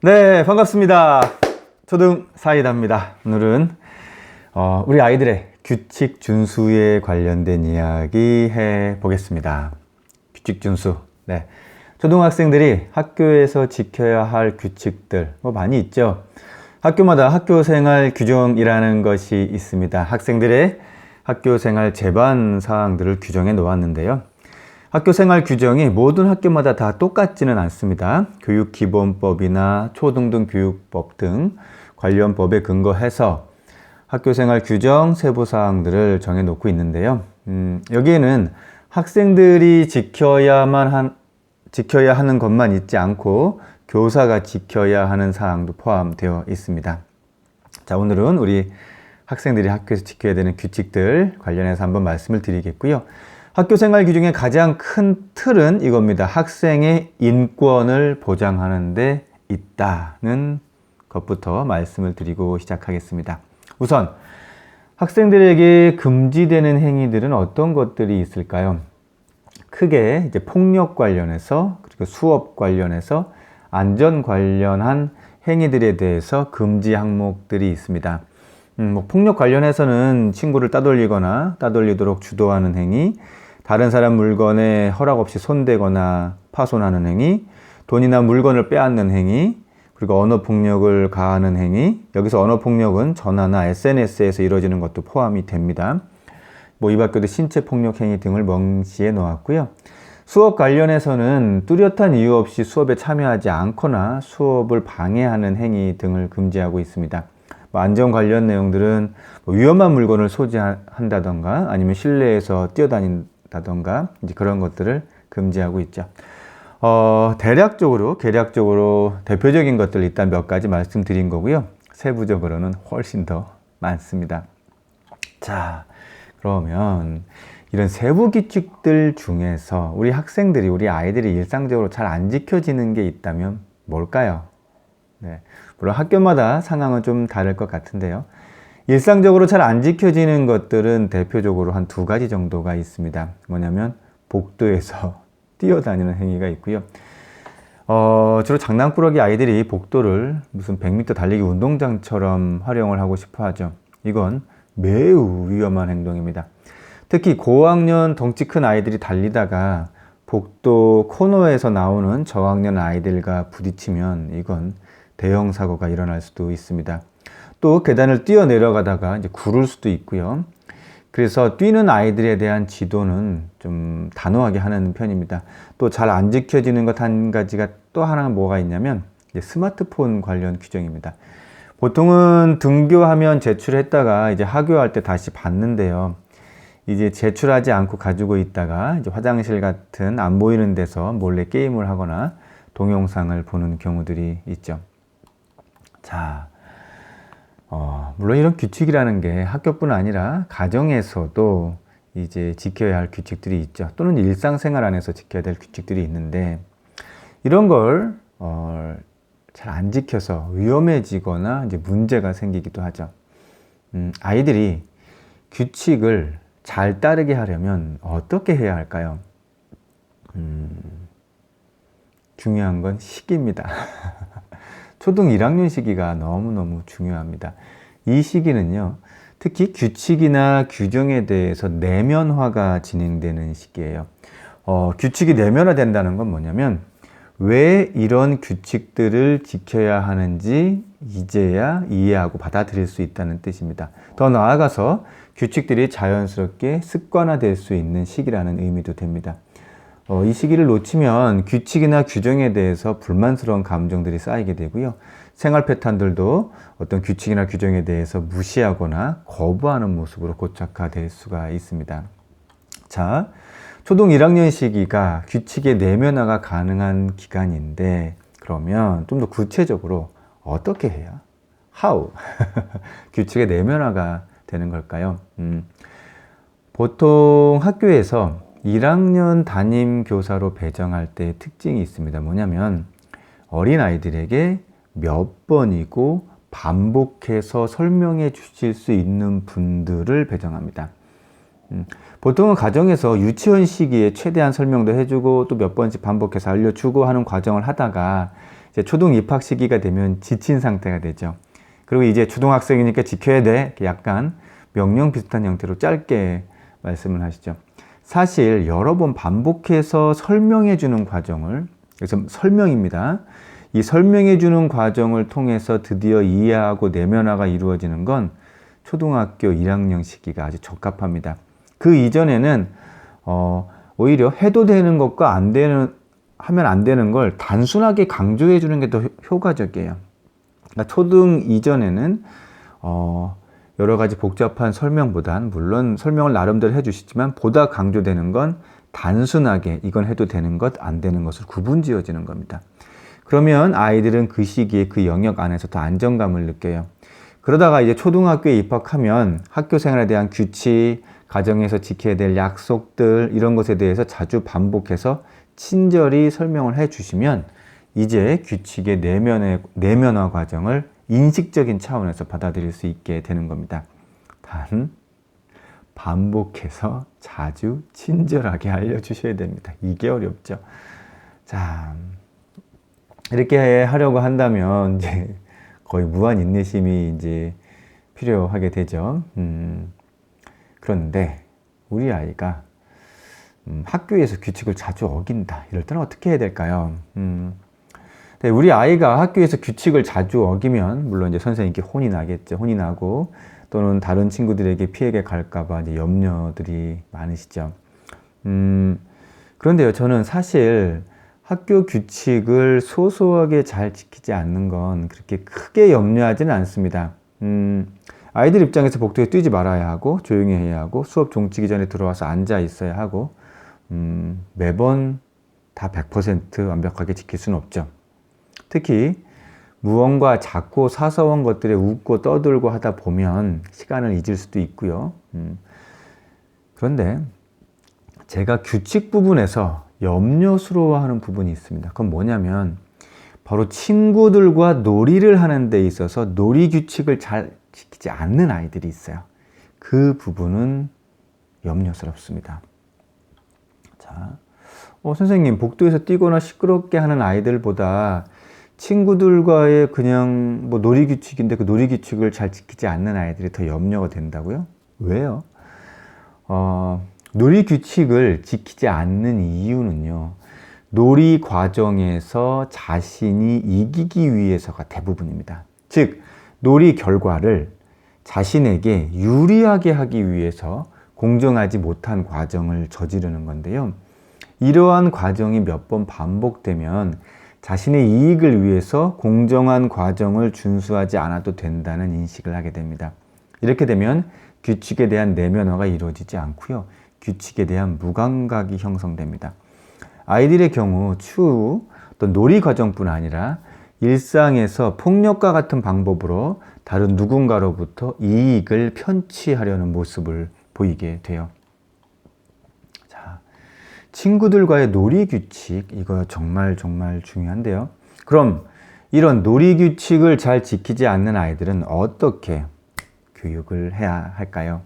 네, 반갑습니다. 초등 사이다입니다. 오늘은 우리 아이들의 규칙 준수에 관련된 이야기 해보겠습니다. 규칙 준수. 네, 초등학생들이 학교에서 지켜야 할 규칙들 많이 있죠. 학교마다 학교생활 규정이라는 것이 있습니다. 학생들의 학교생활 제반 사항들을 규정해 놓았는데요. 학교생활 규정이 모든 학교마다 다 똑같지는 않습니다. 교육기본법이나 초등등교육법 등 관련 법에 근거해서 학교생활 규정 세부사항들을 정해놓고 있는데요. 여기에는 학생들이 지켜야 하는 것만 있지 않고 교사가 지켜야 하는 사항도 포함되어 있습니다. 자, 오늘은 우리 학생들이 학교에서 지켜야 되는 규칙들 관련해서 한번 말씀을 드리겠고요. 학교생활 규정의 가장 큰 틀은 이겁니다. 학생의 인권을 보장하는 데 있다는 것부터 말씀을 드리고 시작하겠습니다. 우선 학생들에게 금지되는 행위들은 어떤 것들이 있을까요? 크게 이제 폭력 관련해서, 그리고 수업 관련해서 안전 관련한 행위들에 대해서 금지 항목들이 있습니다. 폭력 관련해서는 친구를 따돌리도록 주도하는 행위, 다른 사람 물건에 허락 없이 손대거나 파손하는 행위, 돈이나 물건을 빼앗는 행위, 그리고 언어폭력을 가하는 행위. 여기서 언어폭력은 전화나 SNS에서 이루어지는 것도 포함이 됩니다. 이 밖에도 신체폭력 행위 등을 명시해 놓았고요. 수업 관련해서는 뚜렷한 이유 없이 수업에 참여하지 않거나 수업을 방해하는 행위 등을 금지하고 있습니다. 안전 관련 내용들은 위험한 물건을 소지한다던가 아니면 실내에서 뛰어다닌다던가 이제 그런 것들을 금지하고 있죠. 계략적으로 대표적인 것들 일단 몇 가지 말씀드린 거고요. 세부적으로는 훨씬 더 많습니다. 자, 그러면 이런 세부 규칙들 중에서 우리 아이들이 일상적으로 잘 안 지켜지는 게 있다면 뭘까요? 네, 물론 학교마다 상황은 좀 다를 것 같은데요. 일상적으로 잘 안 지켜지는 것들은 대표적으로 한 두 가지 정도가 있습니다. 뭐냐면 복도에서 뛰어다니는 행위가 있고요. 주로 장난꾸러기 아이들이 복도를 무슨 100m 달리기 운동장처럼 활용을 하고 싶어 하죠. 이건 매우 위험한 행동입니다. 특히 고학년 덩치 큰 아이들이 달리다가 복도 코너에서 나오는 저학년 아이들과 부딪히면 이건 대형 사고가 일어날 수도 있습니다. 또 계단을 뛰어내려가다가 이제 구를 수도 있고요. 그래서 뛰는 아이들에 대한 지도는 좀 단호하게 하는 편입니다. 또 잘 안 지켜지는 것 한 가지가 또 하나 뭐가 있냐면 스마트폰 관련 규정입니다. 보통은 등교하면 제출했다가 이제 하교할 때 다시 받는데요. 이제 제출하지 않고 가지고 있다가 이제 화장실 같은 안 보이는 데서 몰래 게임을 하거나 동영상을 보는 경우들이 있죠. 자, 물론 이런 규칙이라는 게 학교뿐 아니라 가정에서도 이제 지켜야 할 규칙들이 있죠. 또는 일상생활 안에서 지켜야 될 규칙들이 있는데 이런 걸 잘 안 지켜서 위험해지거나 이제 문제가 생기기도 하죠. 아이들이 규칙을 잘 따르게 하려면 어떻게 해야 할까요? 중요한 건 시기입니다. 초등 1학년 시기가 너무너무 중요합니다. 이 시기는요, 특히 규칙이나 규정에 대해서 내면화가 진행되는 시기예요. 규칙이 내면화된다는 건 뭐냐면 왜 이런 규칙들을 지켜야 하는지 이제야 이해하고 받아들일 수 있다는 뜻입니다. 더 나아가서 규칙들이 자연스럽게 습관화될 수 있는 시기라는 의미도 됩니다. 이 시기를 놓치면 규칙이나 규정에 대해서 불만스러운 감정들이 쌓이게 되고요. 생활 패턴들도 어떤 규칙이나 규정에 대해서 무시하거나 거부하는 모습으로 고착화될 수가 있습니다. 자, 초등 1학년 시기가 규칙의 내면화가 가능한 기간인데 그러면 좀 더 구체적으로 어떻게 해야? How? 규칙의 내면화가 되는 걸까요? 보통 학교에서 1학년 담임 교사로 배정할 때 특징이 있습니다. 뭐냐면 어린아이들에게 몇 번이고 반복해서 설명해 주실 수 있는 분들을 배정합니다. 보통은 가정에서 유치원 시기에 최대한 설명도 해주고 또 몇 번씩 반복해서 알려주고 하는 과정을 하다가 이제 초등 입학 시기가 되면 지친 상태가 되죠. 그리고 이제 초등학생이니까 지켜야 돼. 약간 명령 비슷한 형태로 짧게 말씀을 하시죠. 사실 여러 번 반복해서 설명해 주는 과정을, 그래서 설명입니다. 이 설명해 주는 과정을 통해서 드디어 이해하고 내면화가 이루어지는 건 초등학교 1학년 시기가 아주 적합합니다. 그 이전에는 오히려 해도 되는 것과 하면 안 되는 걸 단순하게 강조해 주는 게 더 효과적이에요. 그러니까 초등 이전에는 여러 가지 복잡한 설명보단, 물론 설명을 나름대로 해주시지만 보다 강조되는 건 단순하게 이건 해도 되는 것, 안 되는 것을 구분 지어지는 겁니다. 그러면 아이들은 그 시기에 그 영역 안에서 더 안정감을 느껴요. 그러다가 이제 초등학교에 입학하면 학교 생활에 대한 규칙, 가정에서 지켜야 될 약속들, 이런 것에 대해서 자주 반복해서 친절히 설명을 해 주시면 이제 규칙의 내면화 과정을 인식적인 차원에서 받아들일 수 있게 되는 겁니다. 단, 반복해서 자주 친절하게 알려주셔야 됩니다. 이게 어렵죠. 자, 이렇게 하려고 한다면 이제 거의 무한 인내심이 이제 필요하게 되죠. 그런데 우리 아이가 학교에서 규칙을 자주 어긴다. 이럴 때는 어떻게 해야 될까요? 우리 아이가 학교에서 규칙을 자주 어기면 물론 이제 선생님께 혼이 나겠죠. 혼이 나고 또는 다른 친구들에게 피해가 갈까봐 이제 염려들이 많으시죠. 그런데요, 저는 사실 학교 규칙을 소소하게 잘 지키지 않는 건 그렇게 크게 염려하지는 않습니다. 아이들 입장에서 복도에 뛰지 말아야 하고 조용히 해야 하고 수업 종치기 전에 들어와서 앉아 있어야 하고 매번 다 100% 완벽하게 지킬 수는 없죠. 특히 무언가 작고 사소한 것들에 웃고 떠들고 하다 보면 시간을 잊을 수도 있고요. 그런데 제가 규칙 부분에서 염려스러워하는 부분이 있습니다. 그건 뭐냐면 바로 친구들과 놀이를 하는 데 있어서 놀이 규칙을 잘 지키지 않는 아이들이 있어요. 그 부분은 염려스럽습니다. 자, 선생님, 복도에서 뛰거나 시끄럽게 하는 아이들보다 친구들과의 그냥 뭐 놀이 규칙인데 그 놀이 규칙을 잘 지키지 않는 아이들이 더 염려가 된다고요? 왜요? 놀이 규칙을 지키지 않는 이유는요, 놀이 과정에서 자신이 이기기 위해서가 대부분입니다. 즉, 놀이 결과를 자신에게 유리하게 하기 위해서 공정하지 못한 과정을 저지르는 건데요. 이러한 과정이 몇 번 반복되면 자신의 이익을 위해서 공정한 과정을 준수하지 않아도 된다는 인식을 하게 됩니다. 이렇게 되면 규칙에 대한 내면화가 이루어지지 않고요. 규칙에 대한 무감각이 형성됩니다. 아이들의 경우 추후 또 놀이 과정뿐 아니라 일상에서 폭력과 같은 방법으로 다른 누군가로부터 이익을 편취하려는 모습을 보이게 돼요. 자, 친구들과의 놀이 규칙, 이거 정말 중요한데요. 그럼 이런 놀이 규칙을 잘 지키지 않는 아이들은 어떻게 교육을 해야 할까요?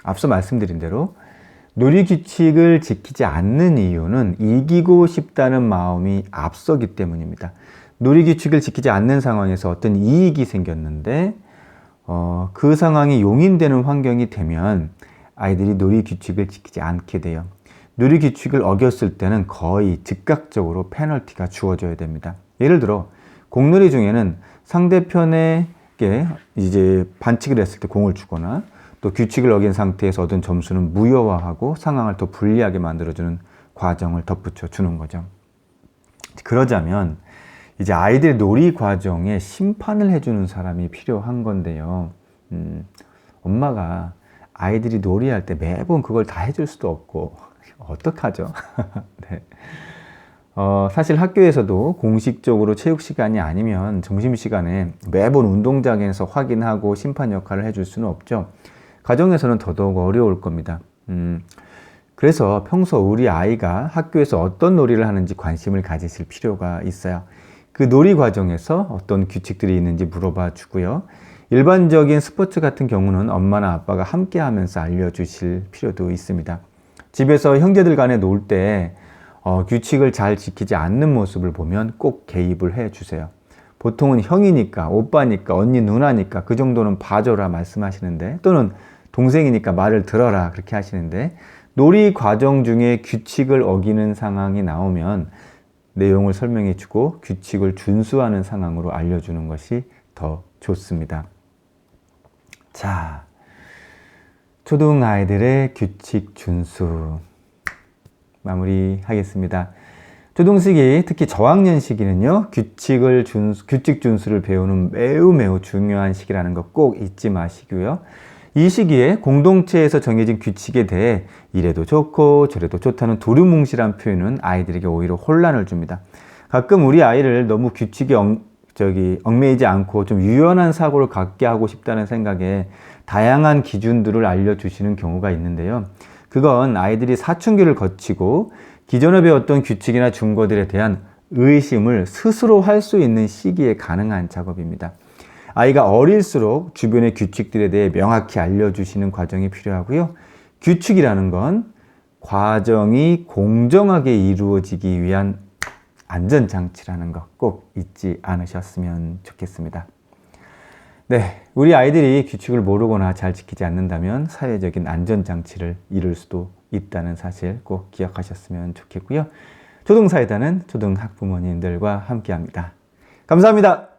앞서 말씀드린 대로 놀이 규칙을 지키지 않는 이유는 이기고 싶다는 마음이 앞서기 때문입니다. 놀이 규칙을 지키지 않는 상황에서 어떤 이익이 생겼는데 그 상황이 용인되는 환경이 되면 아이들이 놀이 규칙을 지키지 않게 돼요. 놀이 규칙을 어겼을 때는 거의 즉각적으로 페널티가 주어져야 됩니다. 예를 들어 공놀이 중에는 상대편에게 이제 반칙을 했을 때 공을 주거나 또 규칙을 어긴 상태에서 얻은 점수는 무효화하고 상황을 더 불리하게 만들어주는 과정을 덧붙여 주는 거죠. 그러자면 이제 아이들 놀이 과정에 심판을 해주는 사람이 필요한 건데요. 엄마가 아이들이 놀이할 때 매번 그걸 다 해줄 수도 없고 어떡하죠? 네. 사실 학교에서도 공식적으로 체육 시간이 아니면 점심시간에 매번 운동장에서 확인하고 심판 역할을 해줄 수는 없죠. 가정에서는 더더욱 어려울 겁니다. 그래서 평소 우리 아이가 학교에서 어떤 놀이를 하는지 관심을 가지실 필요가 있어요. 그 놀이 과정에서 어떤 규칙들이 있는지 물어봐 주고요. 일반적인 스포츠 같은 경우는 엄마나 아빠가 함께 하면서 알려주실 필요도 있습니다. 집에서 형제들 간에 놀 때 규칙을 잘 지키지 않는 모습을 보면 꼭 개입을 해 주세요. 보통은 형이니까, 오빠니까, 언니, 누나니까 그 정도는 봐줘라 말씀하시는데, 또는 동생이니까 말을 들어라 그렇게 하시는데, 놀이 과정 중에 규칙을 어기는 상황이 나오면 내용을 설명해 주고 규칙을 준수하는 상황으로 알려주는 것이 더 좋습니다. 자, 초등 아이들의 규칙 준수 마무리하겠습니다. 초등시기, 특히 저학년 시기는요, 규칙 준수를 배우는 매우 중요한 시기라는 거 꼭 잊지 마시고요. 이 시기에 공동체에서 정해진 규칙에 대해 이래도 좋고 저래도 좋다는 두루뭉실한 표현은 아이들에게 오히려 혼란을 줍니다. 가끔 우리 아이를 너무 규칙에 얽매이지 않고 좀 유연한 사고를 갖게 하고 싶다는 생각에 다양한 기준들을 알려주시는 경우가 있는데요. 그건 아이들이 사춘기를 거치고 기존에 배웠던 규칙이나 준거들에 대한 의심을 스스로 할 수 있는 시기에 가능한 작업입니다. 아이가 어릴수록 주변의 규칙들에 대해 명확히 알려주시는 과정이 필요하고요. 규칙이라는 건 과정이 공정하게 이루어지기 위한 안전장치라는 거 꼭 잊지 않으셨으면 좋겠습니다. 네, 우리 아이들이 규칙을 모르거나 잘 지키지 않는다면 사회적인 안전장치를 잃을 수도 있다는 사실 꼭 기억하셨으면 좋겠고요. 초등사이다는 초등학부모님들과 함께합니다. 감사합니다.